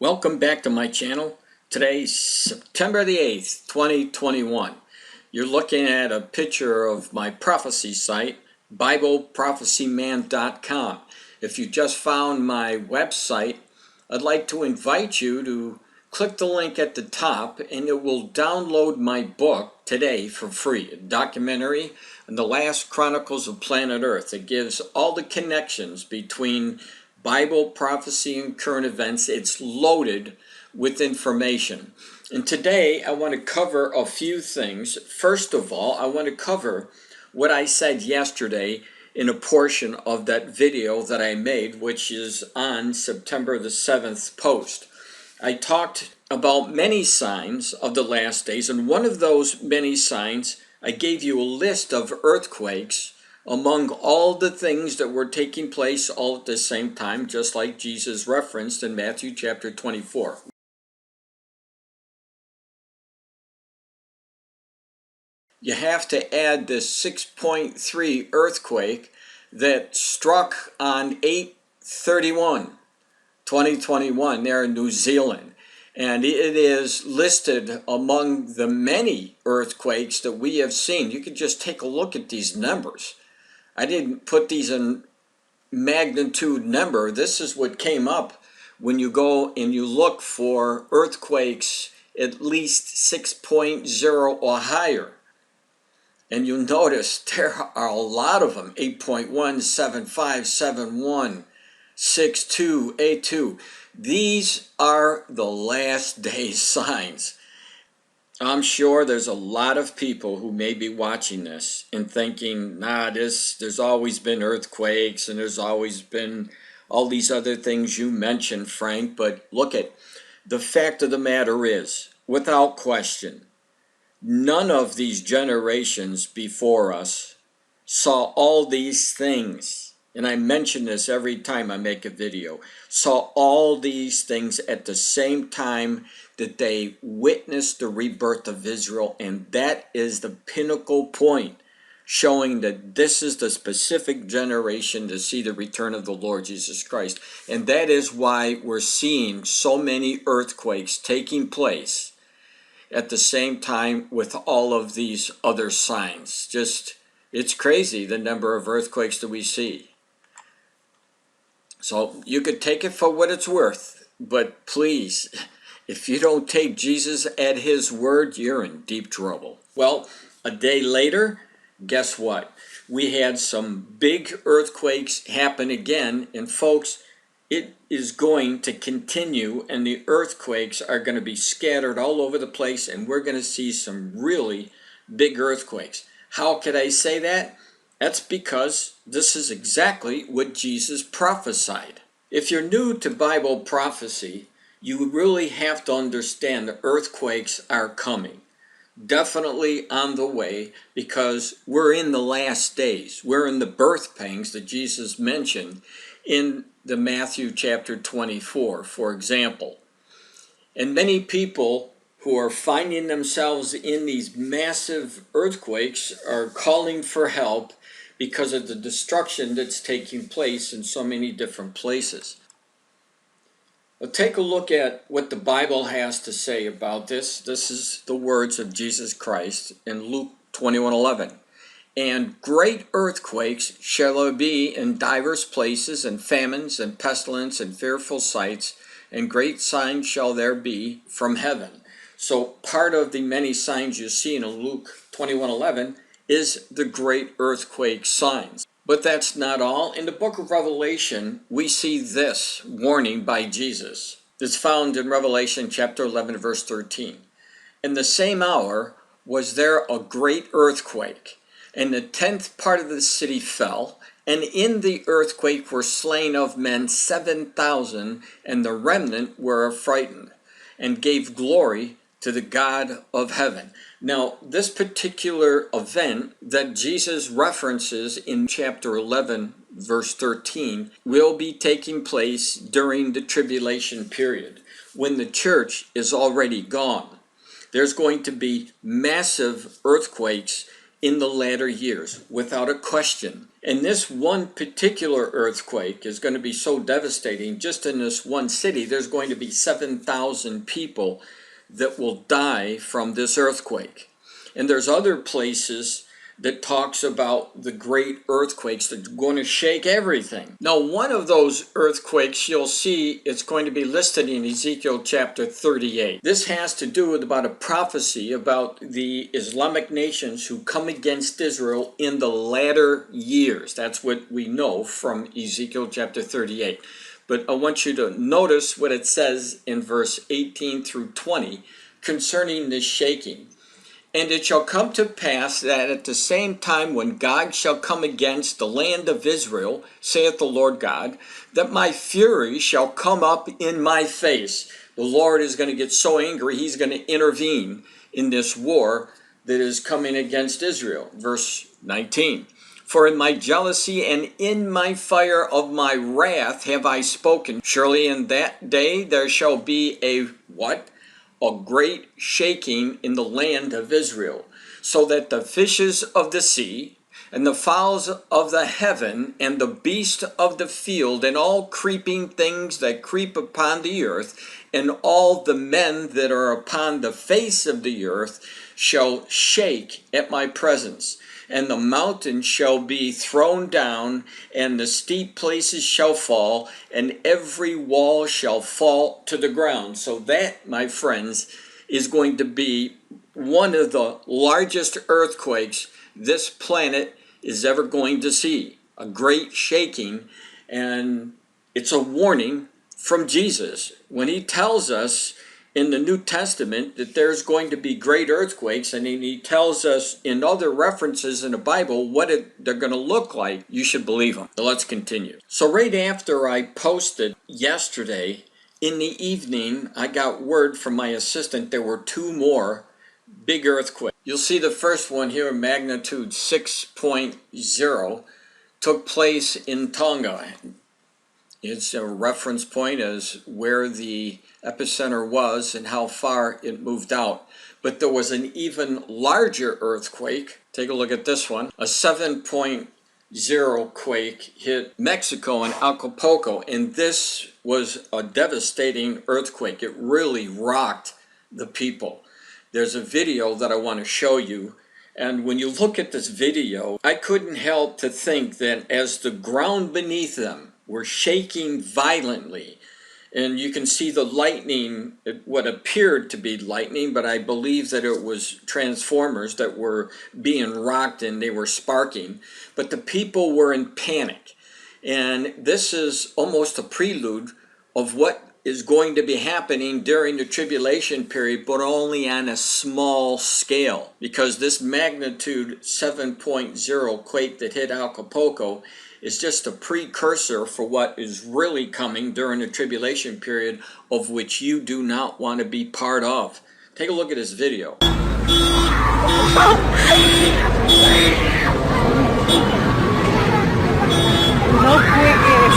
Welcome back to my channel. Today's September the 8th, 2021. You're looking at a picture of my prophecy site, BibleProphecyMan.com. If you just found my website, I'd like to invite you to click the link at the top and it will download my book today for free, a documentary on the last chronicles of planet Earth. It gives all the connections between Bible, prophecy, and current events. It's loaded with information. And today I want to cover a few things. First of all, I want to cover what I said yesterday in a portion of that video that I made, which is on September the 7th post. I talked about many signs of the last days, and one of those many signs, I gave you a list of earthquakes among all the things that were taking place all at the same time, just like Jesus referenced in Matthew chapter 24. You have to add this 6.3 earthquake that struck on 8/31/2021 there in New Zealand. And it is listed among the many earthquakes that we have seen. You could just take a look at these numbers. I didn't put these in magnitude number. This is what came up when you go and you look for earthquakes at least 6.0 or higher. And you'll notice there are a lot of them. 8.1, 7.5, 7.1, 6.2, 8.2. These are the last day signs. I'm sure there's a lot of people who may be watching this and thinking, there's always been earthquakes and there's always been all these other things you mentioned, Frank. But look at the fact of the matter is, without question, none of these generations before us saw all these things. And I mention this every time I make a video, saw all these things at the same time that they witnessed the rebirth of Israel. And that is the pinnacle point, showing that this is the specific generation to see the return of the Lord Jesus Christ. And that is why we're seeing so many earthquakes taking place at the same time with all of these other signs. It's crazy the number of earthquakes that we see. So you could take it for what it's worth, but please, if you don't take Jesus at his word, you're in deep trouble. Well, a day later, guess what? We had some big earthquakes happen again, and folks, it is going to continue, and the earthquakes are going to be scattered all over the place, and we're going to see some really big earthquakes. How could I say that? That's because this is exactly what Jesus prophesied. If you're new to Bible prophecy, you really have to understand that earthquakes are coming. Definitely on the way, because we're in the last days. We're in the birth pangs that Jesus mentioned in the Matthew chapter 24, for example. And many people who are finding themselves in these massive earthquakes are calling for help because of the destruction that's taking place in so many different places. Well, take a look at what the Bible has to say about this. This is the words of Jesus Christ in Luke 21:11. And great earthquakes shall there be in divers places, and famines, and pestilence, and fearful sights, and great signs shall there be from heaven. So part of the many signs you see in Luke 21:11 is the great earthquake signs. But that's not all. In the book of Revelation, we see this warning by Jesus. It's found in Revelation chapter 11, verse 13. In the same hour was there a great earthquake, and the 10th part of the city fell, and in the earthquake were slain of men 7,000, and the remnant were affrighted, and gave glory to the God of heaven. Now, this particular event that Jesus references in chapter 11, verse 13, will be taking place during the tribulation period, when the church is already gone. There's going to be massive earthquakes in the latter years, without a question. And this one particular earthquake is going to be so devastating. Just in this one city, there's going to be 7,000 people that will die from this earthquake. And there's other places that talks about the great earthquakes that are going to shake everything. Now, one of those earthquakes, you'll see it's going to be listed in Ezekiel chapter 38. This has to do with about a prophecy about the Islamic nations who come against Israel in the latter years. That's what we know from Ezekiel chapter 38. But I want you to notice what it says in verse 18 through 20 concerning this shaking. And it shall come to pass that at the same time when God shall come against the land of Israel, saith the Lord God, that my fury shall come up in my face. The Lord is going to get so angry, he's going to intervene in this war that is coming against Israel. Verse 19. For in my jealousy and in my fire of my wrath have I spoken. Surely in that day there shall be a what? A great shaking in the land of Israel, so that the fishes of the sea, and the fowls of the heaven, and the beasts of the field, and all creeping things that creep upon the earth, and all the men that are upon the face of the earth, shall shake at my presence. And the mountains shall be thrown down, and the steep places shall fall, and every wall shall fall to the ground. So that, my friends, is going to be one of the largest earthquakes this planet is ever going to see. A great shaking, and it's a warning from Jesus when he tells us in the New Testament that there's going to be great earthquakes, and he tells us in other references in the Bible what they're going to look like. You should believe them. So let's continue. So right after I posted yesterday, in the evening, I got word from my assistant there were two more big earthquakes. You'll see the first one here, magnitude 6.0, took place in Tonga. It's a reference point as where the epicenter was and how far it moved out. But there was an even larger earthquake. Take a look at this one. A 7.0 quake hit Mexico and Acapulco, and this was a devastating earthquake. It really rocked the people. There's a video that I want to show you. And when you look at this video, I couldn't help to think that as the ground beneath them were shaking violently, and you can see the lightning, what appeared to be lightning, but I believe that it was transformers that were being rocked and they were sparking, but the people were in panic. And this is almost a prelude of what is going to be happening during the tribulation period, but only on a small scale, because this magnitude 7.0 quake that hit Acapulco is just a precursor for what is really coming during the tribulation period, of which you do not want to be part of. Take a look at this video. No quickness.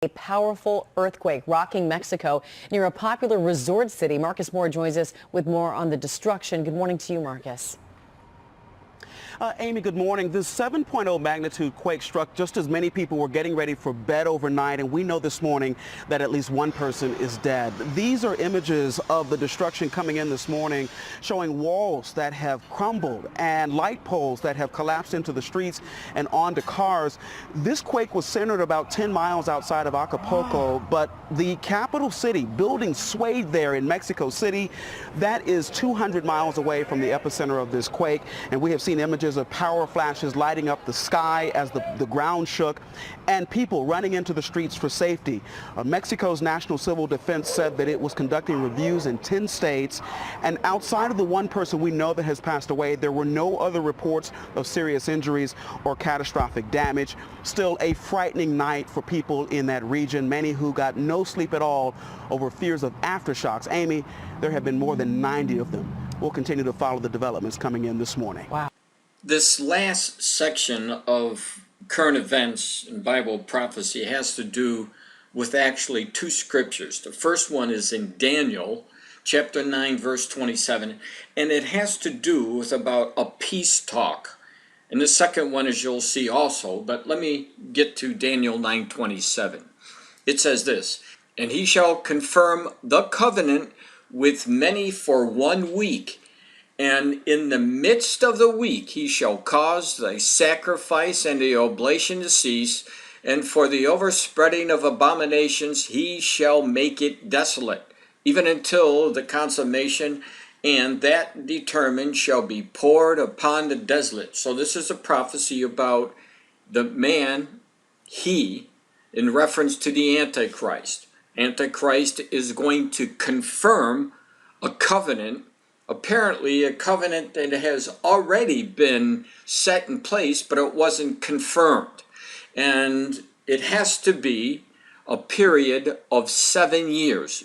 A powerful earthquake rocking Mexico near a popular resort city. Marcus Moore joins us with more on the destruction. Good morning to you, Marcus. Amy, good morning. This 7.0 magnitude quake struck just as many people were getting ready for bed overnight, and we know this morning that at least one person is dead. These are images of the destruction coming in this morning, showing walls that have crumbled and light poles that have collapsed into the streets and onto cars. This quake was centered about 10 miles outside of Acapulco, but the capital city, buildings swayed there in Mexico City. That is 200 miles away from the epicenter of this quake, and we have seen images of power flashes lighting up the sky as the ground shook, and people running into the streets for safety. Mexico's National Civil Defense said that it was conducting reviews in 10 states, and outside of the one person we know that has passed away, there were no other reports of serious injuries or catastrophic damage. Still a frightening night for people in that region, many who got no sleep at all over fears of aftershocks. Amy, there have been more than 90 of them. We'll continue to follow the developments coming in this morning. Wow. This last section of current events and Bible prophecy has to do with actually two scriptures. The first one is in Daniel chapter 9 verse 27, and it has to do with about a peace talk. And the second one is you'll see also, but let me get to Daniel 9:27. It says this, and he shall confirm the covenant with many for 1 week, and in the midst of the week he shall cause the sacrifice and the oblation to cease, and for the overspreading of abominations he shall make it desolate, even until the consummation, and that determined shall be poured upon the desolate. So this is a prophecy about the man, he, in reference to the Antichrist. Antichrist is going to confirm a covenant, apparently a covenant that has already been set in place, but it wasn't confirmed. And it has to be a period of 7 years.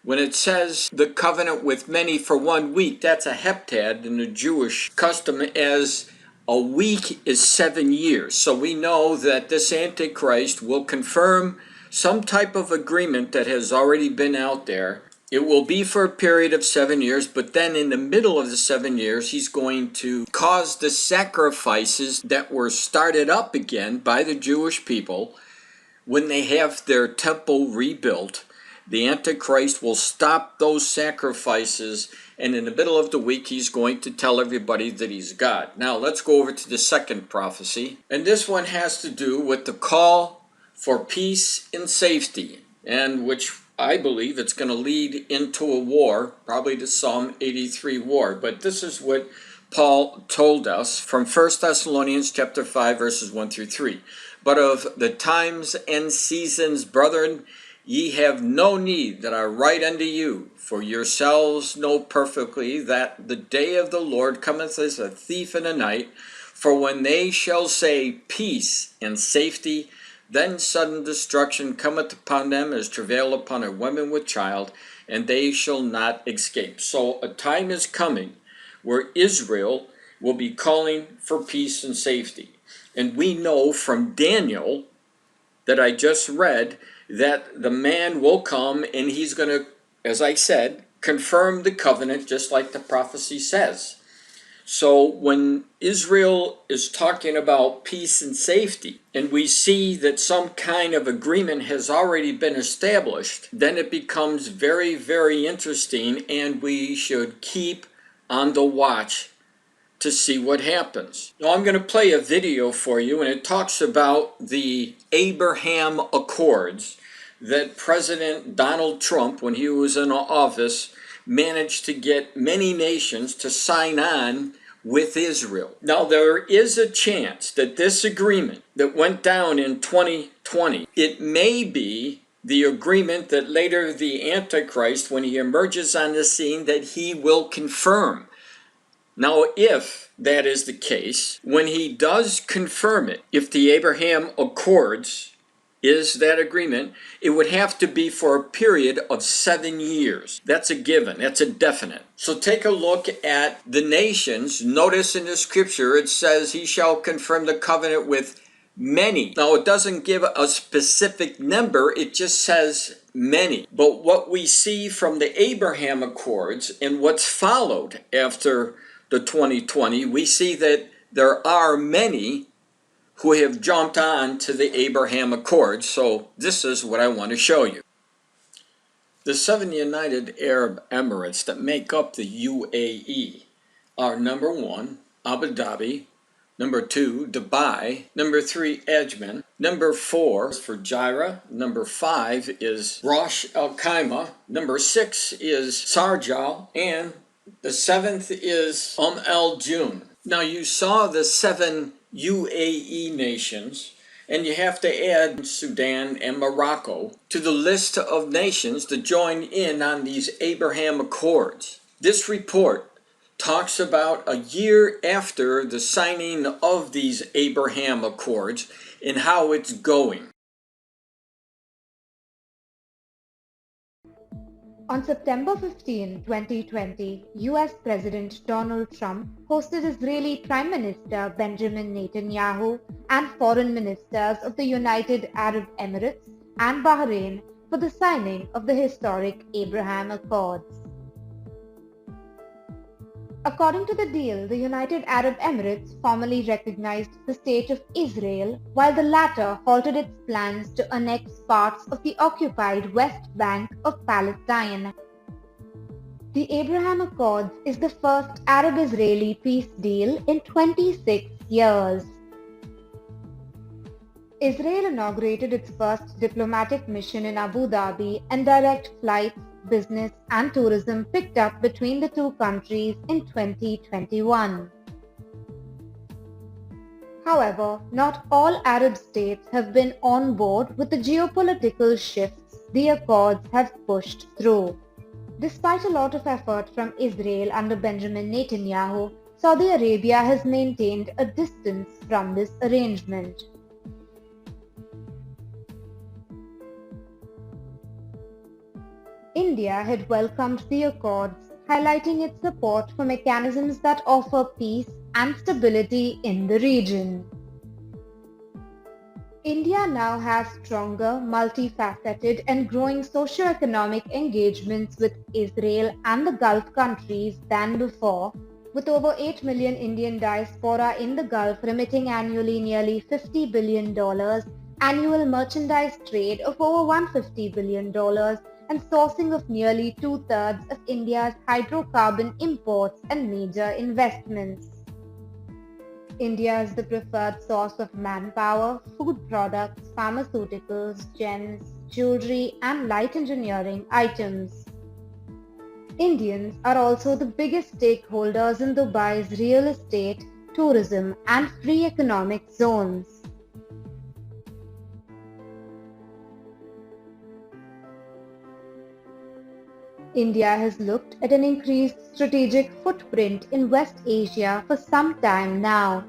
When it says the covenant with many for 1 week, that's a heptad in the Jewish custom, as a week is 7 years. So we know that this Antichrist will confirm some type of agreement that has already been out there. It will be for a period of 7 years, but then in the middle of the 7 years, he's going to cause the sacrifices that were started up again by the Jewish people when they have their temple rebuilt. The Antichrist will stop those sacrifices, and in the middle of the week, he's going to tell everybody that he's God. Now, let's go over to the second prophecy. And this one has to do with the call for peace and safety, and which I believe it's going to lead into a war, probably the Psalm 83 war. But this is what Paul told us from 1 Thessalonians chapter 5, verses 1 through 3. But of the times and seasons, brethren, ye have no need that I write unto you, for yourselves know perfectly that the day of the Lord cometh as a thief in the night. For when they shall say peace and safety, then sudden destruction cometh upon them as travail upon a woman with child, and they shall not escape. So a time is coming where Israel will be calling for peace and safety. And we know from Daniel that I just read that the man will come and he's going to, as I said, confirm the covenant just like the prophecy says. So when Israel is talking about peace and safety, and we see that some kind of agreement has already been established, then it becomes very, very interesting, and we should keep on the watch to see what happens. Now I'm going to play a video for you, and it talks about the Abraham Accords that President Donald Trump, when he was in office, managed to get many nations to sign on with Israel. Now there is a chance that this agreement that went down in 2020, it may be the agreement that later the Antichrist, when he emerges on the scene, that he will confirm. Now, if that is the case, when he does confirm it, if the Abraham Accords is that agreement, it would have to be for a period of 7 years. That's a given. That's a definite. So take a look at the nations. Notice in the scripture it says he shall confirm the covenant with many. Now it doesn't give a specific number. It just says many. But what we see from the Abraham Accords and what's followed after the 2020, we see that there are many who have jumped on to the Abraham Accords. So this is what I want to show you. The 7 United Arab Emirates that make up the UAE are number 1, Abu Dhabi, number 2, Dubai, number 3, Ajman, number 4 is Fujairah, number 5 is Ras Al Khaimah, number 6 is Sharjah, and the 7th is Al June. Now you saw the 7 UAE nations, and you have to add Sudan and Morocco to the list of nations to join in on these Abraham Accords. This report talks about a year after the signing of these Abraham Accords and how it's going. On September 15, 2020, US President Donald Trump hosted Israeli Prime Minister Benjamin Netanyahu and foreign ministers of the United Arab Emirates and Bahrain for the signing of the historic Abraham Accords. According to the deal, the United Arab Emirates formally recognized the State of Israel, while the latter halted its plans to annex parts of the occupied West Bank of Palestine. The Abraham Accords is the first Arab-Israeli peace deal in 26 years. Israel inaugurated its first diplomatic mission in Abu Dhabi, and direct flights, business and tourism picked up between the two countries in 2021. However, not all Arab states have been on board with the geopolitical shifts the accords have pushed through. Despite a lot of effort from Israel under Benjamin Netanyahu, Saudi Arabia has maintained a distance from this arrangement. India had welcomed the accords, highlighting its support for mechanisms that offer peace and stability in the region. India now has stronger, multifaceted and growing socio-economic engagements with Israel and the Gulf countries than before, with over 8 million Indian diaspora in the Gulf remitting annually nearly $50 billion, annual merchandise trade of over $150 billion, and sourcing of nearly two-thirds of India's hydrocarbon imports and major investments. India is the preferred source of manpower, food products, pharmaceuticals, gems, jewelry, and light engineering items. Indians are also the biggest stakeholders in Dubai's real estate, tourism, and free economic zones. India has looked at an increased strategic footprint in West Asia for some time now.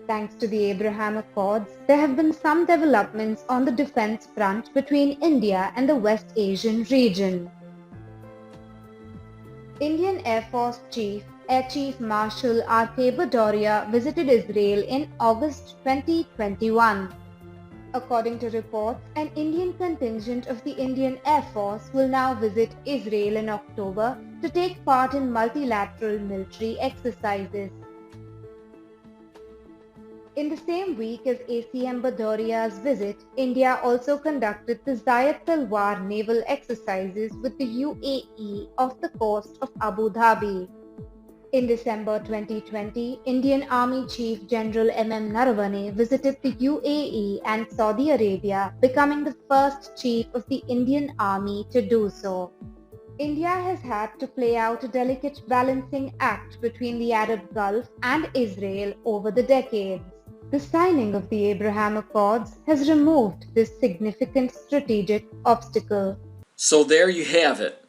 Thanks to the Abraham Accords, there have been some developments on the defense front between India and the West Asian region. Indian Air Force Chief Air Chief Marshal R.K. Bhadoria visited Israel in August 2021. According to reports, an Indian contingent of the Indian Air Force will now visit Israel in October to take part in multilateral military exercises. In the same week as ACM Bhadoria's visit, India also conducted the Zayat Talwar naval exercises with the UAE off the coast of Abu Dhabi. In December 2020, Indian Army Chief General M.M. Naravane visited the UAE and Saudi Arabia, becoming the first chief of the Indian Army to do so. India has had to play out a delicate balancing act between the Arab Gulf and Israel over the decades. The signing of the Abraham Accords has removed this significant strategic obstacle. So there you have it.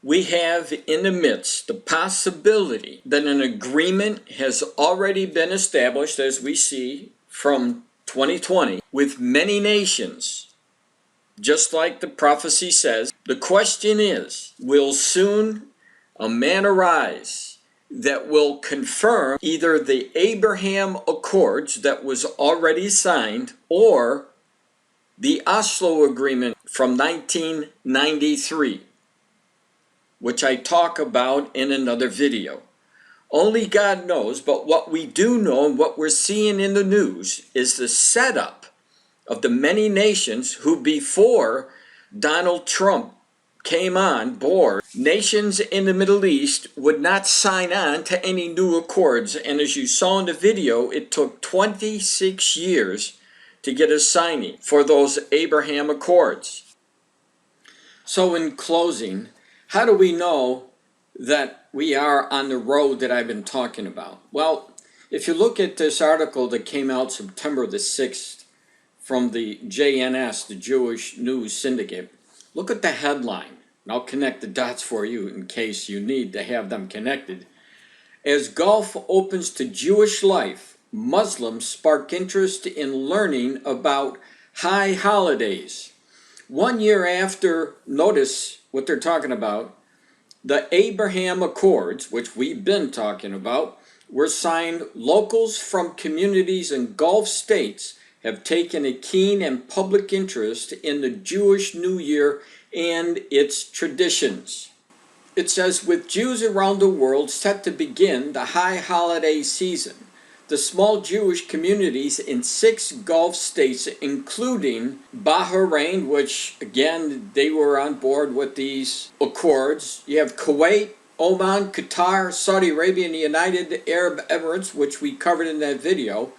We have in the midst the possibility that an agreement has already been established, as we see from 2020, with many nations, just like the prophecy says. The question is, will soon a man arise that will confirm either the Abraham Accords that was already signed or the Oslo Agreement from 1993? Which I talk about in another video. Only God knows, but what we do know and what we're seeing in the news is the setup of the many nations who, before Donald Trump came on board, nations in the Middle East would not sign on to any new accords. And as you saw in the video, it took 26 years to get a signing for those Abraham Accords. So in closing, how do we know that we are on the road that I've been talking about? Well, if you look at this article that came out September the 6th from the JNS, the Jewish News Syndicate, look at the headline. And I'll connect the dots for you in case you need to have them connected. As Gulf opens to Jewish life, Muslims spark interest in learning about high holidays. 1 year after, notice what they're talking about, the Abraham Accords, which we've been talking about, were signed. Locals from communities in Gulf states have taken a keen and public interest in the Jewish New Year and its traditions. It says, with Jews around the world set to begin the high holiday season, the small Jewish communities in 6 Gulf states, including Bahrain, which again, they were on board with these accords. You have Kuwait, Oman, Qatar, Saudi Arabia, and the United Arab Emirates, which we covered in that video,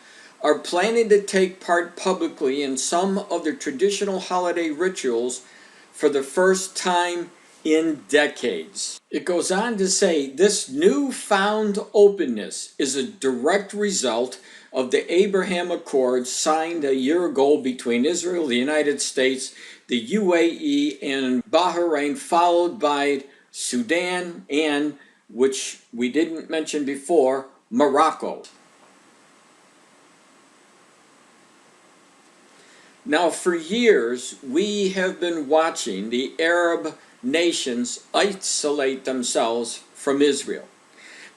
are planning to take part publicly in some of their traditional holiday rituals for the first time in decades. It goes on to say this newfound openness is a direct result of the Abraham Accords signed a year ago between Israel, the United States, the UAE, and Bahrain, followed by Sudan and, which we didn't mention before, Morocco. Now, for years, we have been watching the Arab nations isolate themselves from Israel.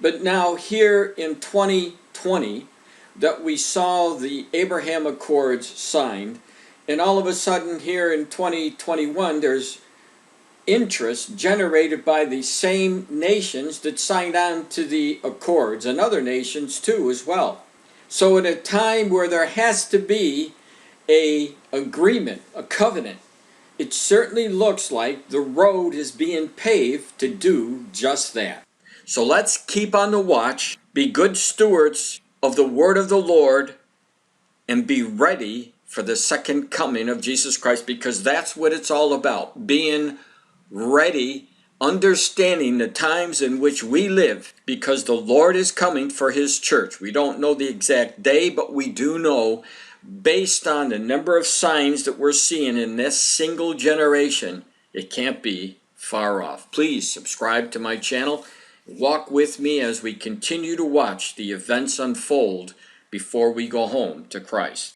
But now here in 2020 that we saw the Abraham Accords signed, and all of a sudden here in 2021 there's interest generated by the same nations that signed on to the Accords, and other nations too as well. So at a time where there has to be an agreement, a covenant, it certainly looks like the road is being paved to do just that. So let's keep on the watch, be good stewards of the word of the Lord, and be ready for the second coming of Jesus Christ, because that's what it's all about, being ready, understanding the times in which we live, because the Lord is coming for his church. We don't know the exact day, but we do know, based on the number of signs that we're seeing in this single generation, it can't be far off. Please subscribe to my channel. Walk with me as we continue to watch the events unfold before we go home to Christ.